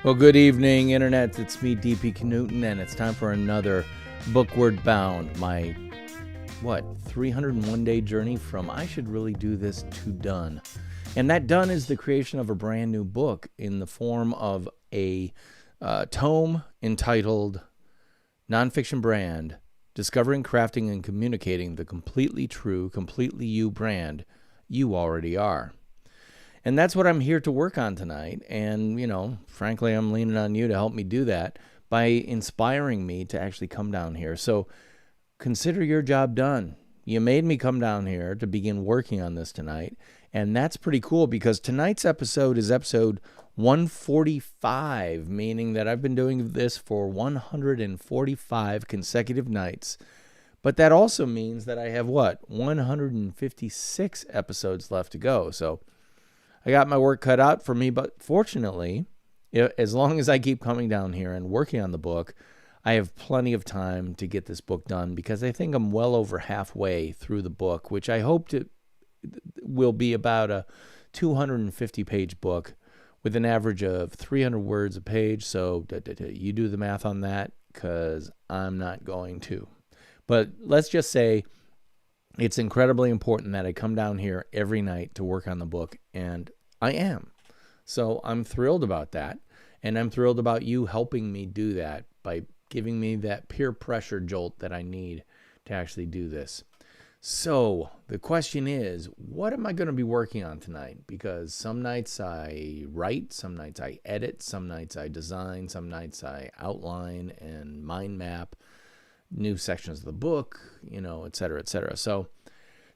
Well, good evening, Internet. It's me, DP Knudten, and it's time for another BOOKWARD BOUND, my, 301-day journey from I should really do this to done. And that done is the creation of a brand new book in the form of a tome entitled NONFICTION BRAND, Discovering, Crafting, and Communicating the Completely True, Completely You brand you already are. And that's what I'm here to work on tonight. And, frankly, I'm leaning on you to help me do that by inspiring me to actually come down here. So consider your job done. You made me come down here to begin working on this tonight. And that's pretty cool because tonight's episode is episode 145, meaning that I've been doing this for 145 consecutive nights. But that also means that I have 156 episodes left to go. So I got my work cut out for me, but fortunately, as long as I keep coming down here and working on the book, I have plenty of time to get this book done because I think I'm well over halfway through the book, which I hope will be about a 250-page book with an average of 300 words a page. So you do the math on that because I'm not going to. But let's just say it's incredibly important that I come down here every night to work on the book, and I am. So I'm thrilled about that, and I'm thrilled about you helping me do that by giving me that peer pressure jolt that I need to actually do this. So the question is, what am I going to be working on tonight? Because some nights I write, some nights I edit, some nights I design, some nights I outline and mind map new sections of the book, et cetera, et cetera. So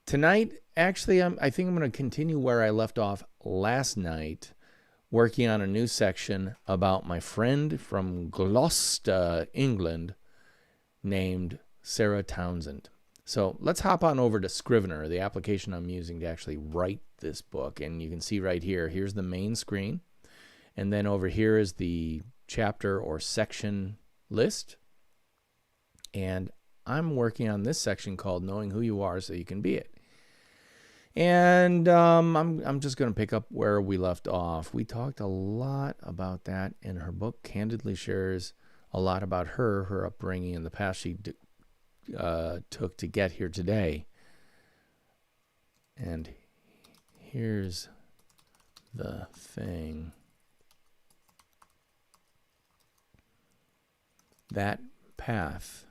tonight, actually, I think I'm going to continue where I left off last night, working on a new section about my friend from Gloucester, England, named Sarah Townsend. So let's hop on over to Scrivener, the application I'm using to actually write this book. And you can see right here, here's the main screen. And then over here is the chapter or section list. And I'm working on this section called Knowing Who You Are So You Can Be It. And I'm just going to pick up where we left off. We talked a lot about that, and her book candidly shares a lot about her upbringing, and the path she took to get here today. And here's the thing. That path,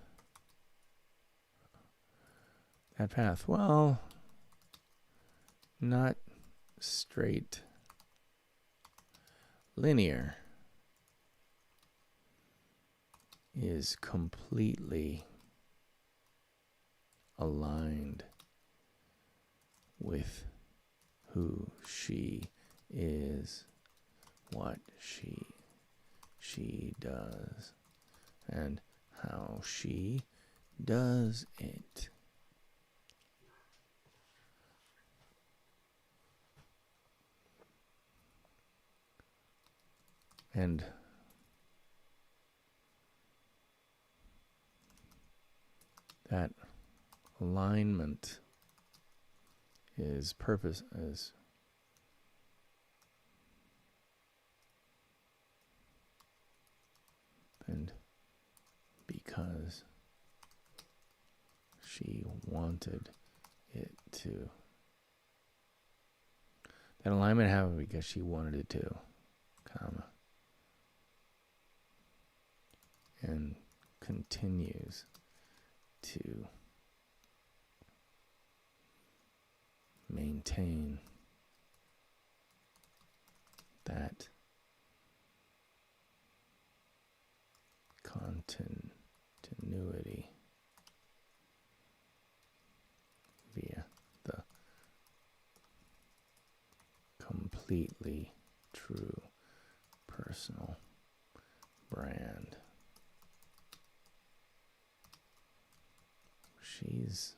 well, not straight linear, is completely aligned with who she is, what she does, and how she does it. And that alignment is purpose is and because she wanted it to. That alignment happened because she wanted it to, comma, and continues to maintain that continuity via the completely true personal brand. She's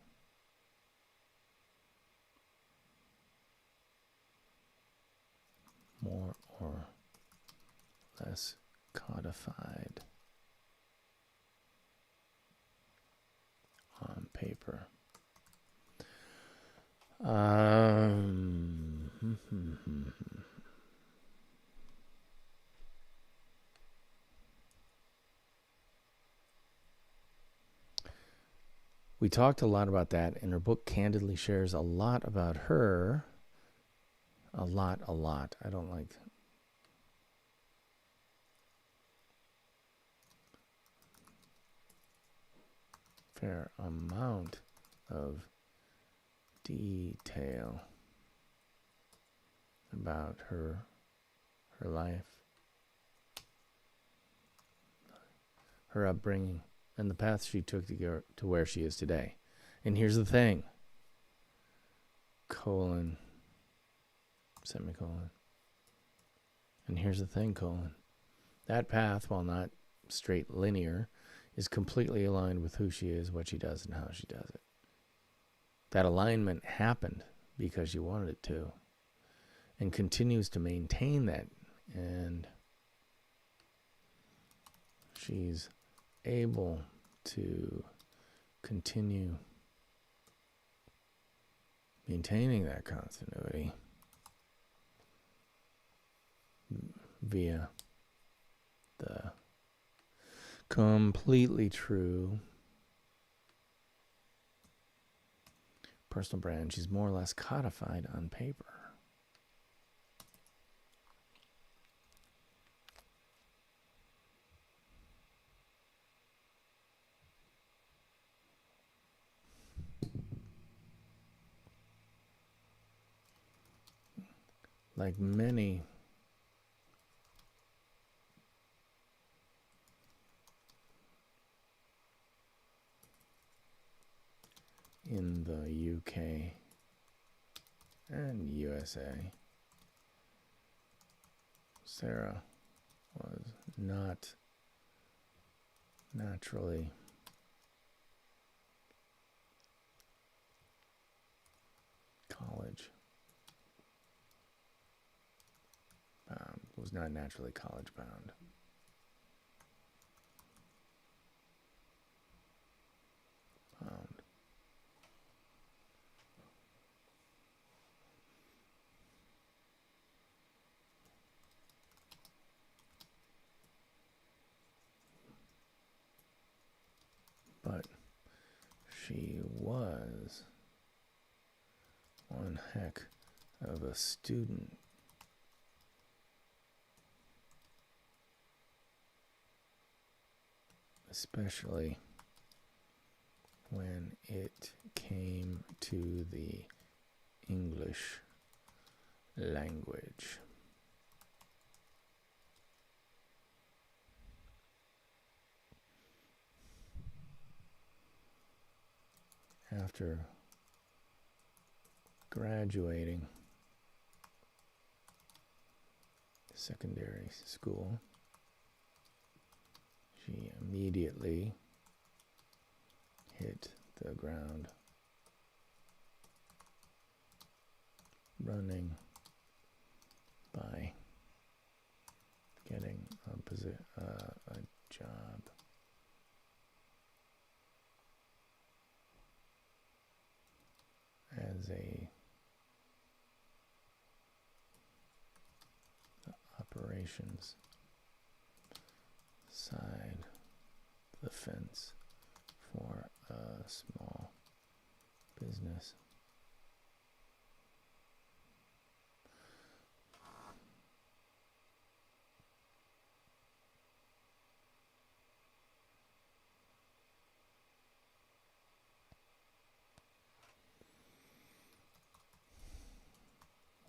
more or less codified on paper. We talked a lot about that, and her book candidly shares a lot about her. A lot. I don't like... fair amount of detail about her life, her upbringing, and the path she took to get to where she is today. And here's the thing, colon, semicolon. And here's the thing, colon. That path, while not straight linear, is completely aligned with who she is, what she does, and how she does it. That alignment happened because she wanted it to, and continues to maintain that. And she's able to continue maintaining that continuity via the completely true personal brand. She's more or less codified on paper. Like many in the UK and USA, Sarah was not naturally college bound, was not naturally college bound. But she was one heck of a student. Especially when it came to the English language. After graduating secondary school, she immediately hit the ground running by getting a job as the operations side of the fence for a small business.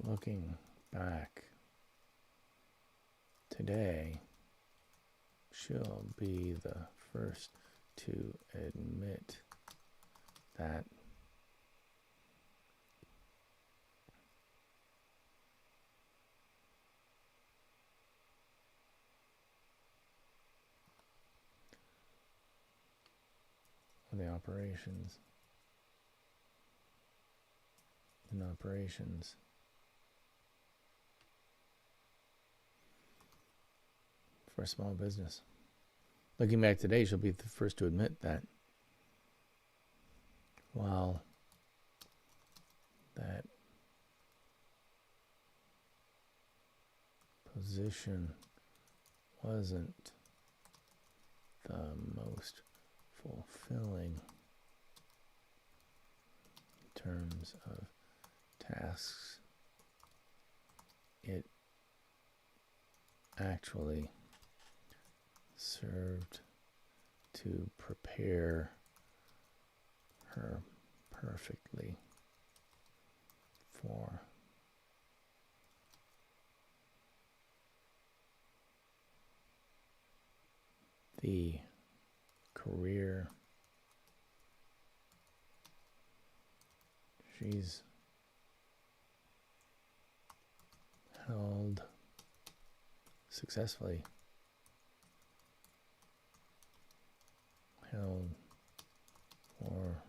Looking back today, she'll be the first to admit that the operations for a small business. Looking back today, she'll be the first to admit that while that position wasn't the most fulfilling terms of tasks it actually served to prepare her perfectly for the career she's held successfully held for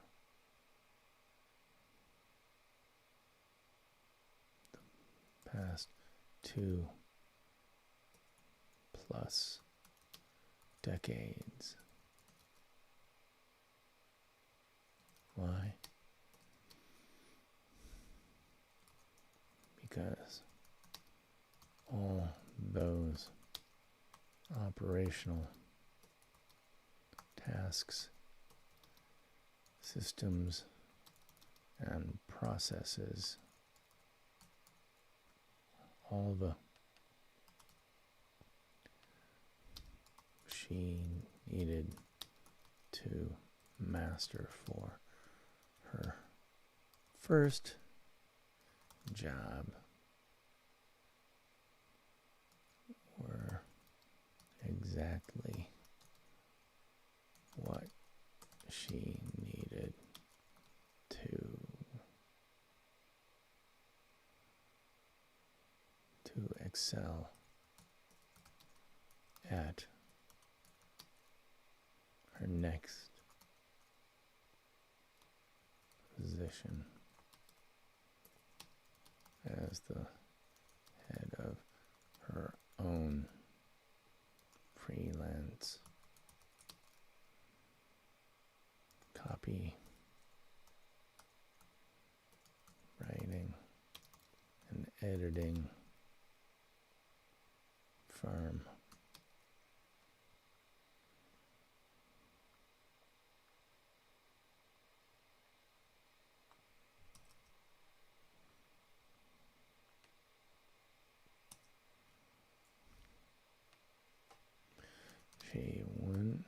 the past 2+ decades. Why? Because all those operational tasks, systems, and processes, all the she needed to master for her first job were exactly what she needed to excel at her next position as the head of her own freelance copy writing and editing firm. She wouldn't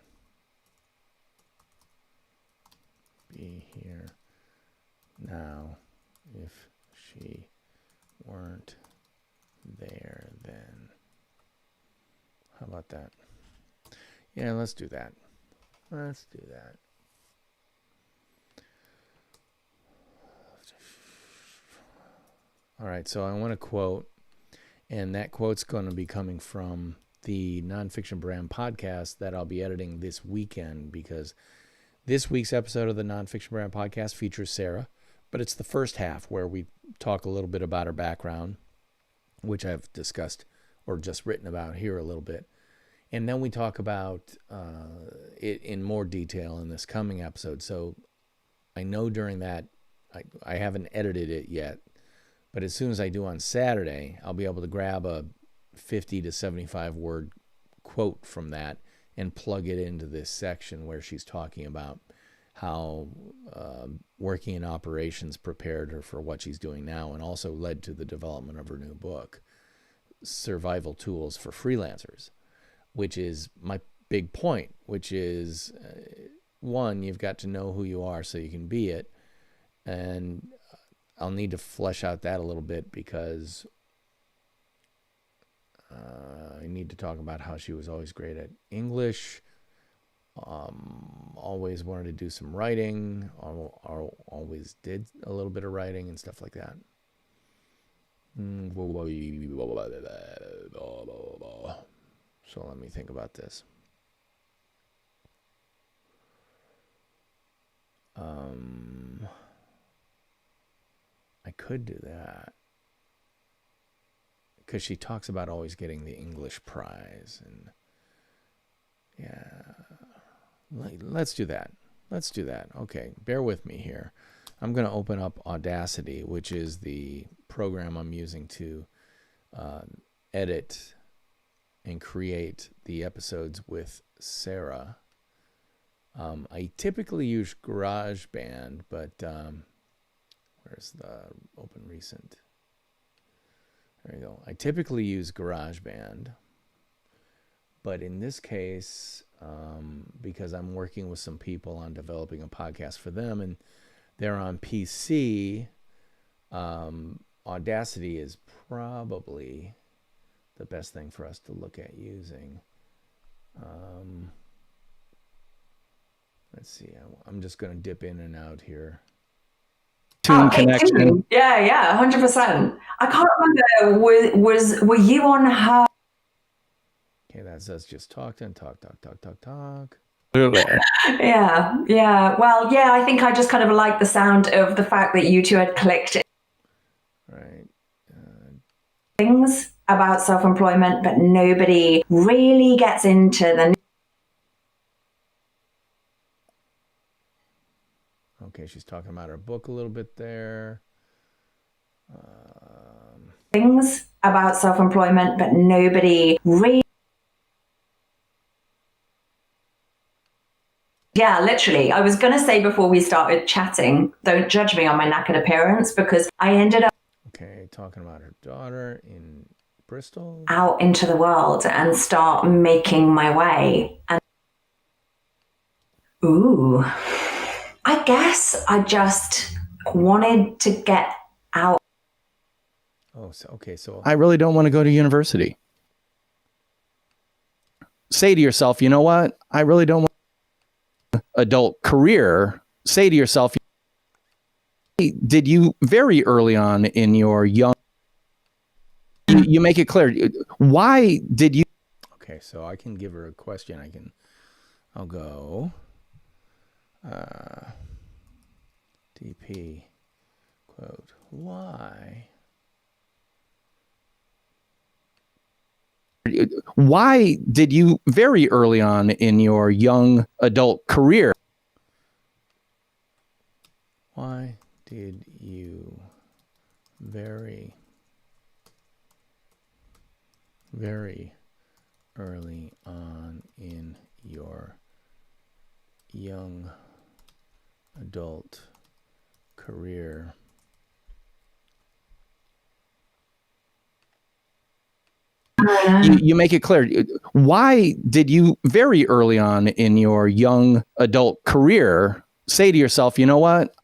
be here now if she weren't there then. How about that? Yeah, let's do that. Let's do that. All right, so I want to quote, and that quote's going to be coming from the Nonfiction Brand podcast that I'll be editing this weekend, because this week's episode of the Nonfiction Brand podcast features Sarah, but it's the first half where we talk a little bit about her background, which I've discussed or just written about here a little bit. And then we talk about it in more detail in this coming episode. So I know during that, I haven't edited it yet, but as soon as I do on Saturday, I'll be able to grab a 50 to 75 word quote from that and plug it into this section where she's talking about how working in operations prepared her for what she's doing now and also led to the development of her new book, Survival Tools for Freelancers, which is my big point, which is, one, you've got to know who you are so you can be it. And I'll need to flesh out that a little bit because I need to talk about how she was always great at English, always wanted to do some writing, always did a little bit of writing and stuff like that. So let me think about this. I could do that because she talks about always getting the English prize, and yeah, let's do that. Let's do that. Okay, bear with me here. I'm going to open up Audacity, which is the program I'm using to edit and create the episodes with Sarah. I typically use GarageBand, but Where's the open recent? There you go. I typically use GarageBand, but in this case, because I'm working with some people on developing a podcast for them and they're on PC, Audacity is probably the best thing for us to look at using. Let's see. I'm just going to dip in and out here. Tune connection. Yeah, 100%. I can't remember. Were you on her? Okay, that says just talk and talk. Yeah. Well, yeah, I think I just kind of like the sound of the fact that you two had clicked right. Things about self-employment, but nobody really gets into the. Okay, she's talking about her book a little bit there. Things about self-employment, but nobody really. Yeah, literally. I was going to say before we started chatting, don't judge me on my knackered appearance, because I ended up. Okay, talking about her daughter in Bristol. Out into the world and start making my way. And ooh, I guess I just wanted to get out. Oh, so okay, so I really don't want to go to university. Say to yourself, you know what? I really don't want adult career. Say to yourself, did you very early on in your young, you make it clear, why did you? Okay, so I can give her a question. I'll go DP quote, why did you very early on in your young adult career? Why did you very early on in your young adult career you make it clear, why did you very early on in your young adult career say to yourself, you know what?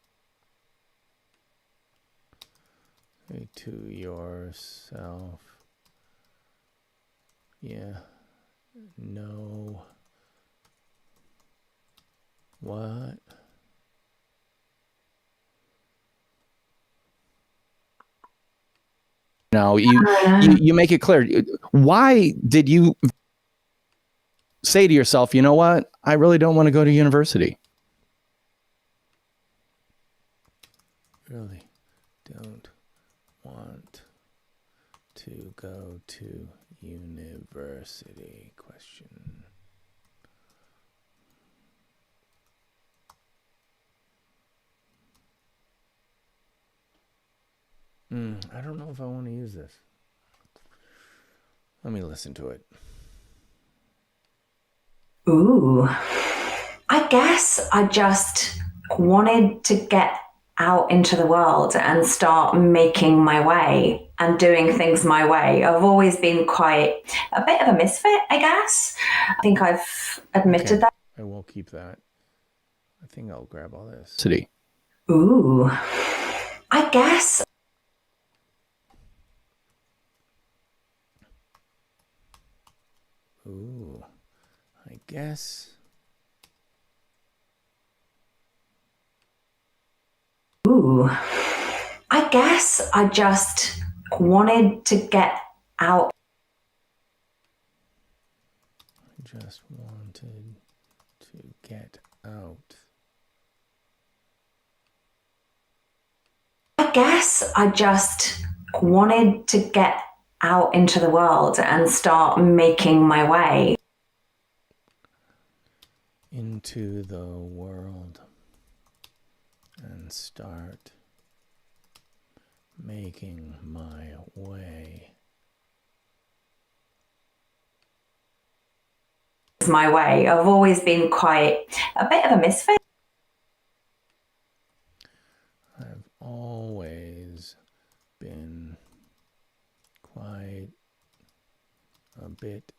Say to yourself, yeah, no, what? Now you make it clear, why did you say to yourself, you know what? I really don't want to go to university. Really don't want to go to university? Question. I don't know if I want to use this. Let me listen to it. Ooh, I guess I just wanted to get out into the world and start making my way and doing things my way. I've always been quite a bit of a misfit, I guess. I think I've admitted that. I will keep that. I think I'll grab all this. City. Ooh, I guess. Ooh, I guess. Ooh, I guess I just wanted to get out. I just wanted to get out. I guess I just wanted to get out into the world and start making my way. Into the world and start making my way. It's my way. I've always been quite a bit of a misfit. I've always been quite a bit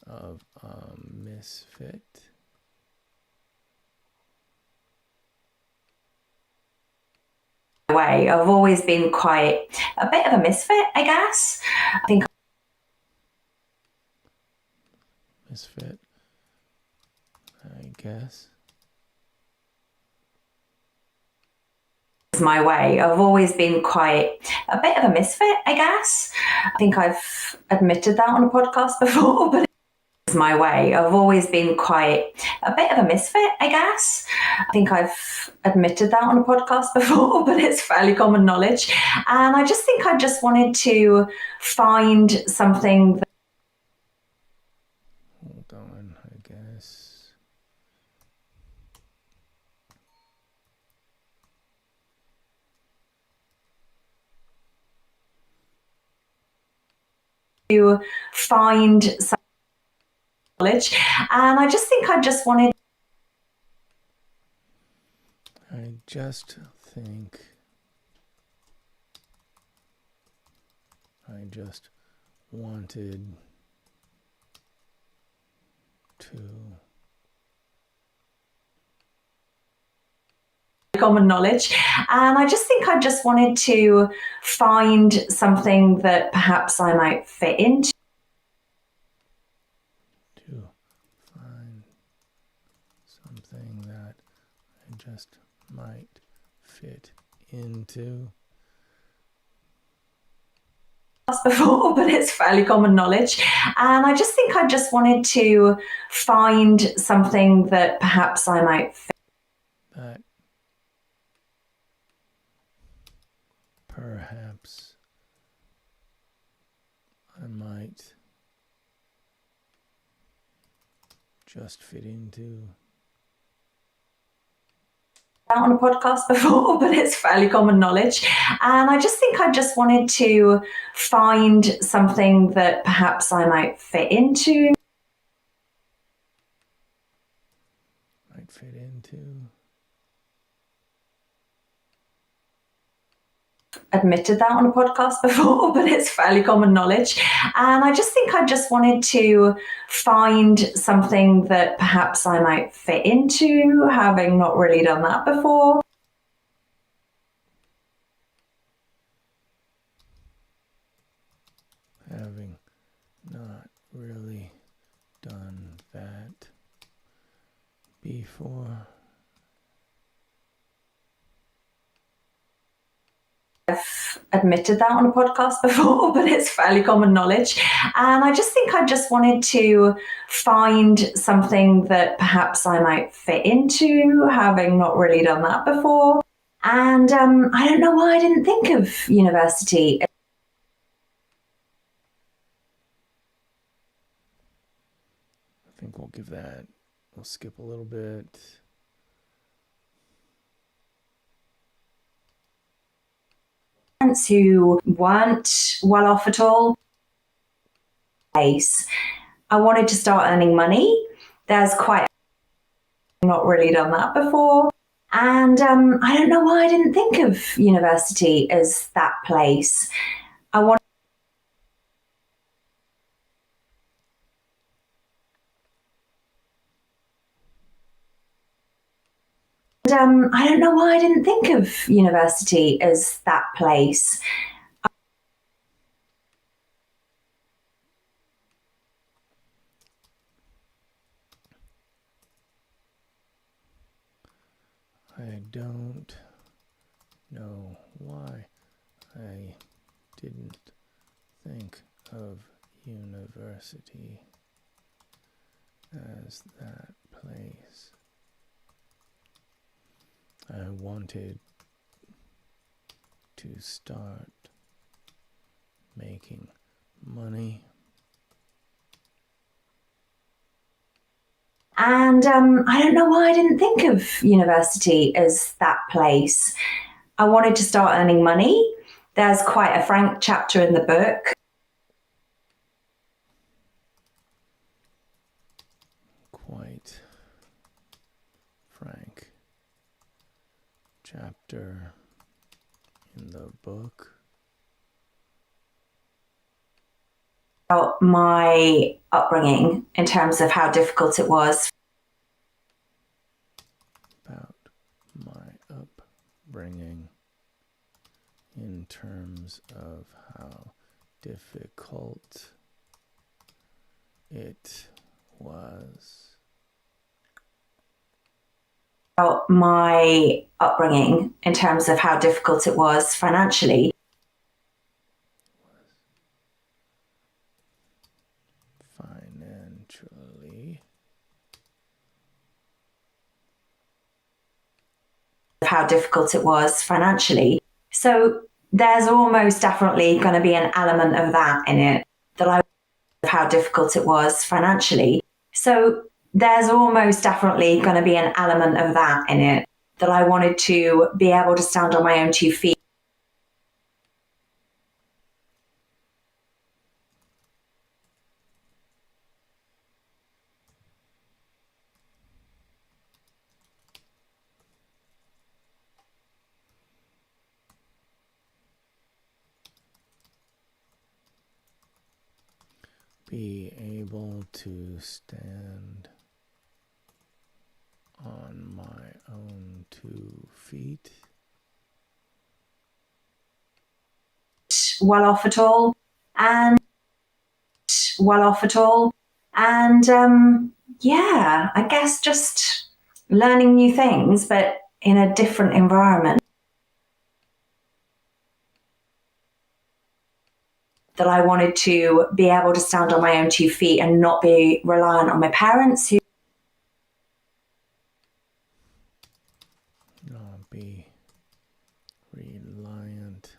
of a misfit. Way. I've always been quite a bit of a misfit, I guess. I think Misfit, I guess. It's my way. I've always been quite a bit of a misfit, I guess. I think I've admitted that on a podcast before, but it's my way. I've always been quite a bit of a misfit, I guess. I think I've admitted that on a podcast before, but it's fairly common knowledge. And I just think I just wanted to find something that Hold on, I guess. to find some knowledge. And I just think I just wanted I just think I just wanted to common knowledge. And I just think I just wanted to find something that perhaps I might fit into. to find something that I just might fit into. Before, but it's fairly common knowledge. And I just think I just wanted to find something that perhaps I might fit. That perhaps I might just fit into. On a podcast before, but it's fairly common knowledge. And I just think I just wanted to find something that perhaps I might fit into. Might fit into. Admitted that on a podcast before, but it's fairly common knowledge. And I just think I just wanted to find something that perhaps I might fit into, having not really done that before. Having not really done that before. I've admitted that on a podcast before, but it's fairly common knowledge. And I just think I just wanted to find something that perhaps I might fit into, having not really done that before. And I don't know why I didn't think of university. I think we'll give that, we'll skip a little bit. Who weren't well off at all. I wanted to start earning money. There's quite not really done that before. And I don't know why I didn't think of university as that place. I don't know why I didn't think of university as that place. I don't know why I didn't think of university as that place. I wanted to start making money. And I don't know why I didn't think of university as that place. I wanted to start earning money. There's quite a frank chapter in the book. Quite frank chapter in the book about my upbringing in terms of how difficult it was. About my upbringing in terms of how difficult it was. About my upbringing in terms of how difficult it was financially. Financially. How difficult it was financially. So there's almost definitely going to be an element of that in it, that I how difficult it was financially. So there's almost definitely going to be an element of that in it, that I wanted to be able to stand on my own 2 feet. Be able to stand on my own 2 feet. Well off at all. And yeah, I guess just learning new things, but in a different environment. That I wanted to be able to stand on my own 2 feet and not be reliant on my parents who Not be reliant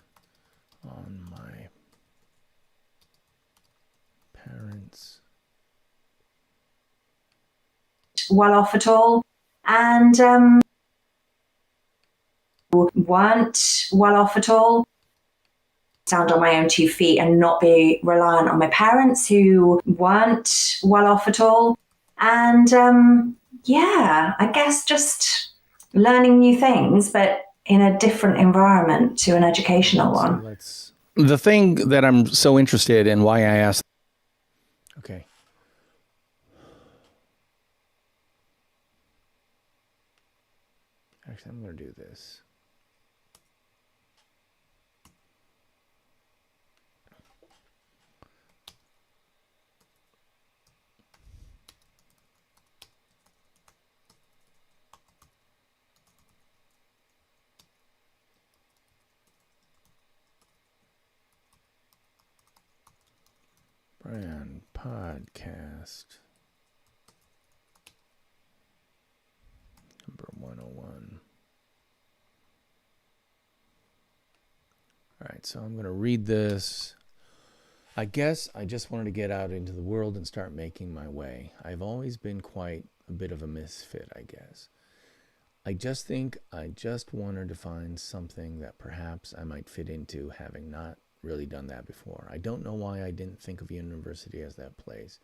on my parents. well off at all, and weren't well off at all. Stand on my own 2 feet and not be reliant on my parents who weren't well off at all. And yeah, I guess just learning new things, but in a different environment to an educational one. So the thing that I'm so interested in, why I asked. Okay. Actually, I'm going to do this. Brand podcast number 101. All right, so I'm going to read this. I guess I just wanted to get out into the world and start making my way. I've always been quite a bit of a misfit, I guess. I just think I just wanted to find something that perhaps I might fit into, having not really done that before. I don't know why I didn't think of university as that place.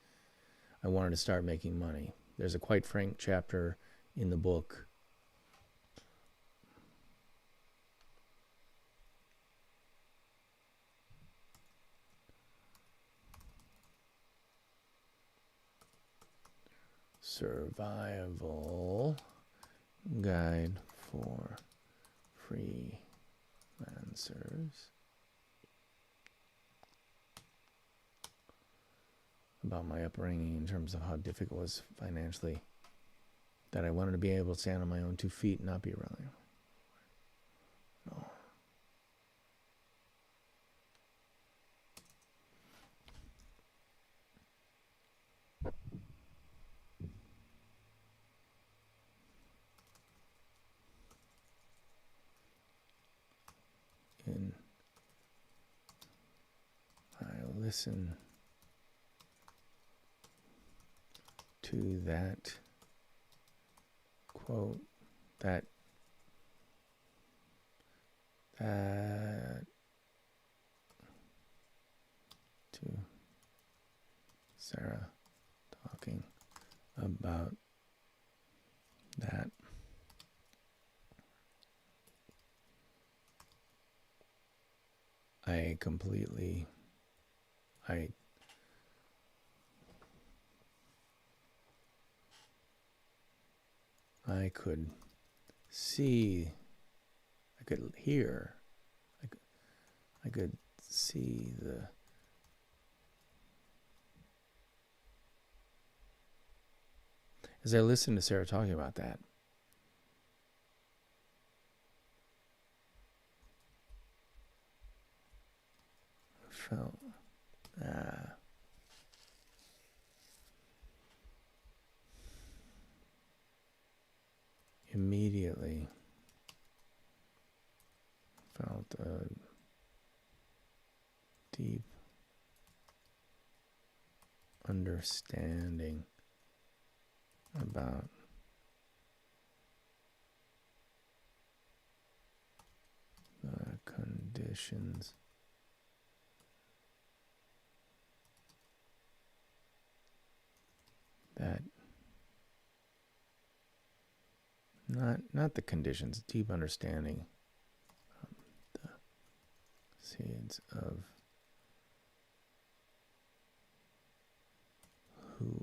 I wanted to start making money. There's a quite frank chapter in the book Survival Guide for Freelancers about my upbringing in terms of how difficult it was financially, that I wanted to be able to stand on my own 2 feet and not be reliant. No. I listen to that quote, that to Sarah talking about that. I completely, I could see, I could hear, I could see the, as I listened to Sarah talking about that, I felt, immediately felt a deep understanding about the conditions that not the conditions, deep understanding the seeds of who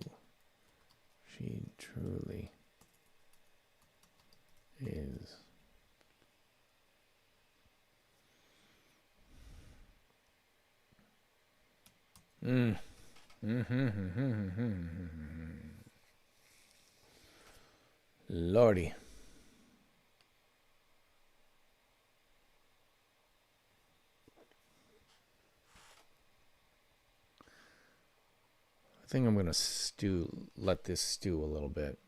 she truly is. Lordy. I think I'm going to let this stew a little bit.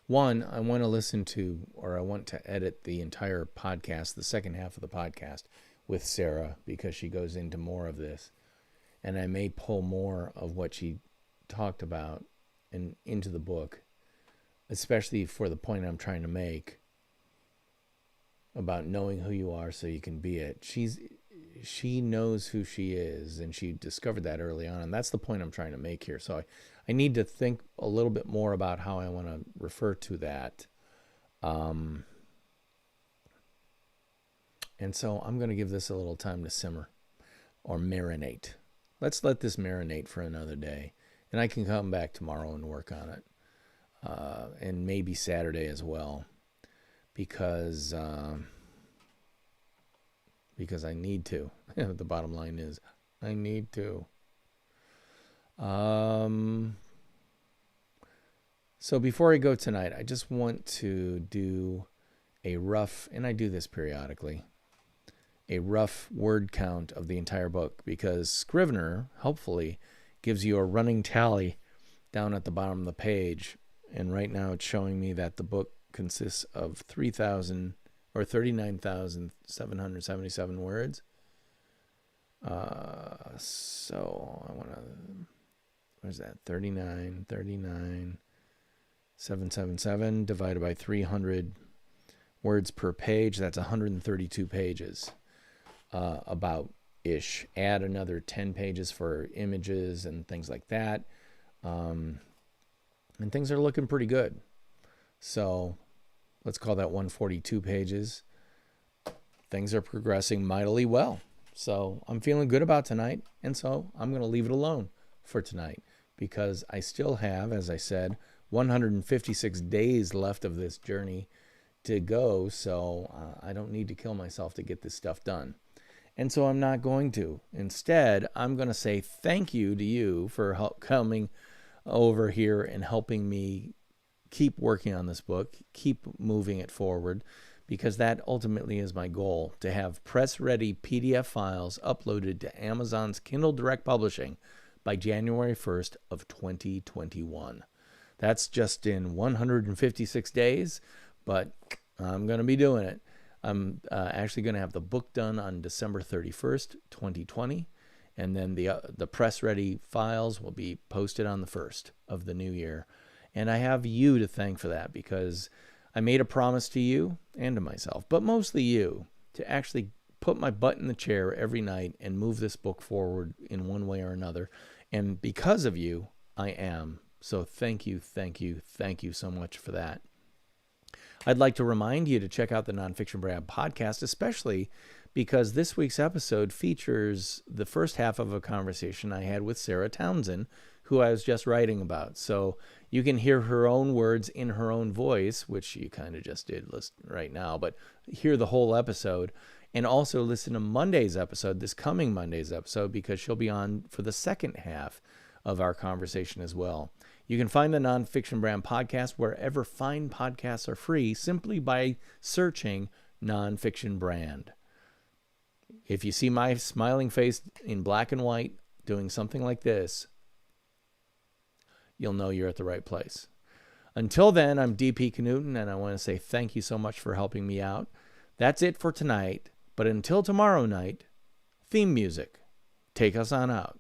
One, I want to listen to, or I want to edit the entire podcast, the second half of the podcast with Sarah, because she goes into more of this. And I may pull more of what she talked about into the book, especially for the point I'm trying to make about knowing who you are so you can be it. She knows who she is, and she discovered that early on, and that's the point I'm trying to make here. So I need to think a little bit more about how I want to refer to that. And so I'm going to give this a little time to simmer or marinate. Let's let this marinate for another day, and I can come back tomorrow and work on it, and maybe Saturday as well, because I need to. The bottom line is I need to. So before I go tonight, I just want to do a rough, and I do this periodically, a rough word count of the entire book, because Scrivener helpfully gives you a running tally down at the bottom of the page. And right now it's showing me that the book consists of 39,777 words. So I want to, what is that? 777 divided by 300 words per page. That's 132 pages, about-ish. Add another 10 pages for images and things like that. And things are looking pretty good. So let's call that 142 pages. Things are progressing mightily well. So I'm feeling good about tonight. And so I'm going to leave it alone for tonight, because I still have, as I said, 156 days left of this journey to go. So I don't need to kill myself to get this stuff done. And so I'm not going to. Instead, I'm going to say thank you to you for coming over here and helping me keep working on this book, keep moving it forward, because that ultimately is my goal, to have press-ready PDF files uploaded to Amazon's Kindle Direct Publishing by January 1st of 2021. That's just in 156 days, but I'm going to be doing it. I'm actually going to have the book done on December 31st, 2020, and then the press-ready files will be posted on the 1st of the new year. And I have you to thank for that, because I made a promise to you and to myself, but mostly you, to actually put my butt in the chair every night and move this book forward in one way or another. And because of you, I am. So thank you, thank you, thank you so much for that. I'd like to remind you to check out the Nonfiction Brand podcast, especially because this week's episode features the first half of a conversation I had with Sarah Townsend, who I was just writing about. So you can hear her own words in her own voice, which you kind of just did right now, but hear the whole episode. And also listen to Monday's episode, this coming Monday's episode, because she'll be on for the second half of our conversation as well. You can find the Nonfiction Brand podcast wherever fine podcasts are free, simply by searching Nonfiction Brand. If you see my smiling face in black and white doing something like this, you'll know you're at the right place. Until then, I'm DP Knudten, and I want to say thank you so much for helping me out. That's it for tonight. But until tomorrow night, theme music. Take us on out.